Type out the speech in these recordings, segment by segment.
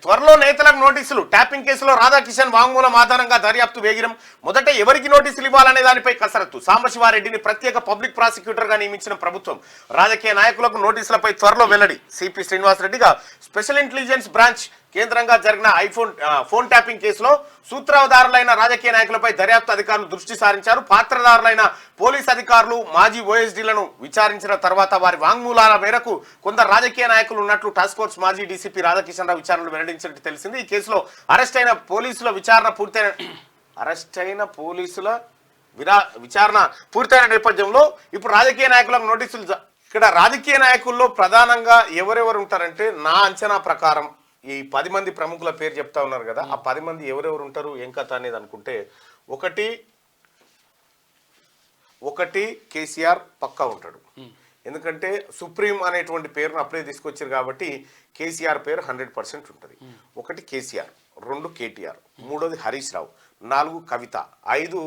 త్వరలో నేతలకు నోటీసులు. ట్యాపింగ్ కేసులో రాధాకిషన్ వాంగ్మూలం ఆధారంగా దర్యాప్తు వేగిరం. మొదట ఎవరికి నోటీసులు ఇవ్వాలనే దానిపై కసరత్తు. సాంబశివారెడ్డిని ప్రత్యేక పబ్లిక్ ప్రాసిక్యూటర్ గా నియమించిన ప్రభుత్వం. రాజకీయ నాయకులకు నోటీసులపై త్వరలో వెల్లడి. సిపి శ్రీనివాసరెడ్డిగా స్పెషల్ ఇంటెలిజెన్స్ బ్రాంచ్ కేంద్రంగా జరిగిన ఫోన్ ట్యాపింగ్ కేసులో సూత్రధారులైన రాజకీయ నాయకులపై దర్యాప్తు అధికారులు దృష్టి సారించారు. పాత్రధారులైన పోలీస్ అధికారులు మాజీ ఓఎస్డీలను విచారించిన తర్వాత వారి వాంగ్మూలాల మేరకు కొందరు రాజకీయ నాయకులు ఉన్నట్లు టాస్క్ ఫోర్స్ మాజీ డీసీపీ రాధాకిషన్ రావు విచారణలు వెల్లడించినట్టు తెలిసింది. ఈ కేసులో అరెస్టైన విచారణ పూర్తయిన నేపథ్యంలో ఇప్పుడు రాజకీయ నాయకులకు నోటీసులు. ఇక్కడ రాజకీయ నాయకుల్లో ప్రధానంగా ఎవరెవరు ఉంటారంటే, నా అంచనా ప్రకారం ఈ 10 మంది ప్రముఖుల పేరు చెప్తా ఉన్నారు కదా, ఆ 10 మంది ఎవరెవరు ఉంటారు ఏం కథ అనేది అనుకుంటే, ఒకటి కేసీఆర్ పక్కా ఉంటాడు. ఎందుకంటే సుప్రీం అనేటువంటి పేరును అప్పుడే తీసుకొచ్చారు కాబట్టి కేసీఆర్ పేరు 100% ఉంటుంది. ఒకటి కేసీఆర్, 2 కేటీఆర్, 3వది హరీష్ రావు, 4 కవిత, 5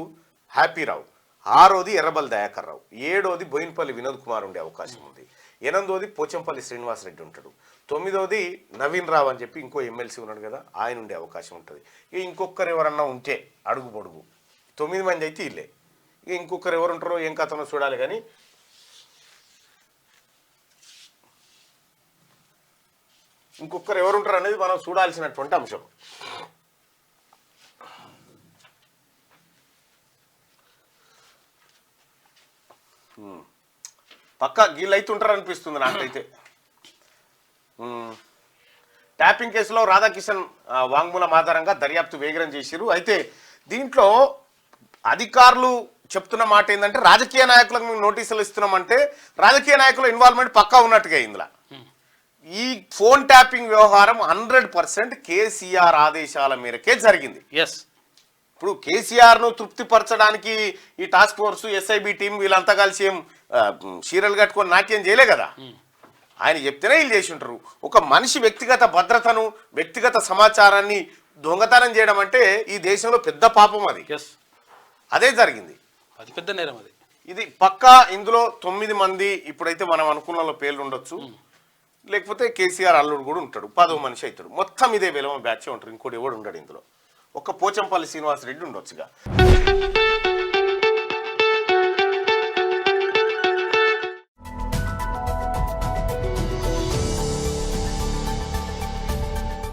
హ్యాపీరావు, 6వది ఎర్రబల్ దయాకర్ రావు, 7వది బోయినపల్లి వినోద్ కుమార్ ఉండే అవకాశం ఉంది, 8వది పోచంపల్లి శ్రీనివాసరెడ్డి ఉంటాడు, 9వది నవీన్ రావు అని చెప్పి ఇంకో ఎమ్మెల్సీ ఉన్నాడు కదా, ఆయన ఉండే అవకాశం ఉంటుంది. ఇక ఇంకొకరు ఎవరన్నా ఉంటే అడుగు పొడుగు 9 మంది అయితే ఇల్లే. ఇక ఇంకొకరు ఎవరు ఉంటారో ఏం కథనో చూడాలి. కానీ ఇంకొకరు ఎవరు ఉంటారు అనేది మనం చూడాల్సినటువంటి అంశం. పక్కా గీళ్ళు అయితే ఉంటారు అనిపిస్తుంది నాకైతే. ట్యాపింగ్ కేసులో రాధాకిషన్ వాంగ్మూలం ఆధారంగా దర్యాప్తు వేగరం చేసిరు. అయితే దీంట్లో అధికారులు చెప్తున్న మాట ఏంటంటే, రాజకీయ నాయకులకు మేము నోటీసులు ఇస్తున్నామంటే రాజకీయ నాయకుల ఇన్వాల్వ్మెంట్ పక్కా ఉన్నట్టుగా ఇందులో. ఈ ఫోన్ ట్యాపింగ్ వ్యవహారం 100% కేసీఆర్ ఆదేశాల మేరకే జరిగింది. ఇప్పుడు కేసీఆర్ను తృప్తిపరచడానికి ఈ టాస్క్ ఫోర్స్ ఎస్ఐబి టీం వీళ్ళంతా కలిసి ఏం చీరలు కట్టుకొని నాట్యం చేయలే కదా. ఆయన చెప్తేనే వీళ్ళు చేసి ఉంటారు. ఒక మనిషి వ్యక్తిగత భద్రతను, వ్యక్తిగత సమాచారాన్ని దొంగతనం చేయడం అంటే ఈ దేశంలో పెద్ద పాపం అది. అదే జరిగింది, అది పెద్ద నేరం అది. ఇది పక్కా. ఇందులో 9 మంది ఇప్పుడైతే మనం అనుకున్న పేర్లు ఉండొచ్చు, లేకపోతే కేసీఆర్ అల్లుడు కూడా ఉంటాడు, 10వ మనిషి అవుతాడు. మొత్తం ఇదే వెలమ బ్యాచ్ ఉంటారు, ఇంకోటి ఎవడు ఉండడు ఇందులో. ఒక్క పోచంపల్లి శ్రీనివాసరెడ్డి ఉండొచ్చుగా.